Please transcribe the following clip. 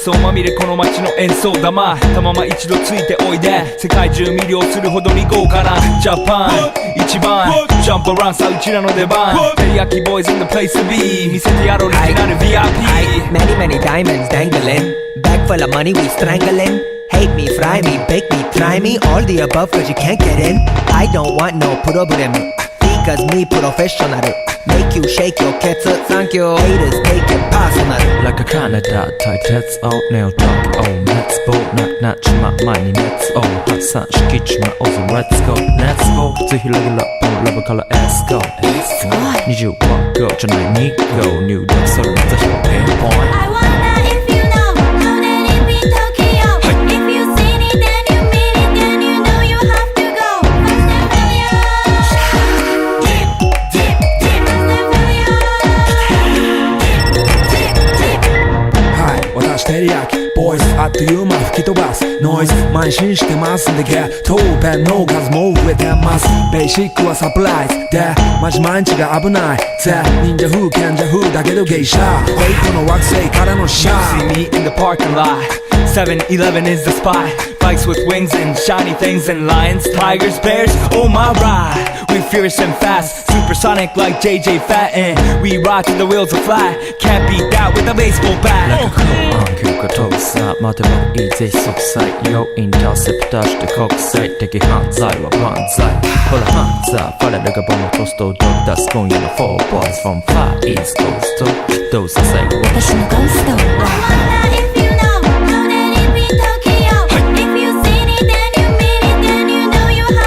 想まみれこの街の演奏玉たまま一度ついておいで世界中魅了するほどに豪華なジャパン一番ジャンプアランさうちらの出番テリヤキボーイズ in the place to be 見せてやろうリジナル VIP Many many diamonds dangling Bag full of money we strangling Hate me, fry me, bake me, try me All the above cause you can't get in I don't want no problem Because me professional Make you shake your cats Thank you Haters take it personal Like a Canada tight heads out Nail talk oh let's go knock knock my money let's go Hot sun skitch my own let's go Let's go ぜひレギュラーラブから Let's go 21 go じゃない2 go New York それまた標点 point I wonder if you know How that it be Tokyo If you seen it then you mean it Then you know you have to go First and furious Dip, dip, dip First and furiousはい、私テリヤキボイスあっという間吹き飛ばすノイズ慢心してますんでゲットペンの数も増えてますベーシックはサプライズでマジ毎日が危ないぜ忍者風賢者風だけど芸者フェイクの惑星からのシャ See me in the parking lot 7-Eleven is the spot Bikes with wings and shiny things and lions, tigers, bears, oh my ride We fierce and fast, supersonic like JJ Fatten We ride till the wheels are flat, can't beat that with a baseball bat Like a cool on 急が飛ぶさ待てばいいぜ即歳よインターセプターして国際的犯罪は万歳ほらハンザーファレルがボムトストドッダス今夜の4 boys from far east coast どうせ最後私のゴースト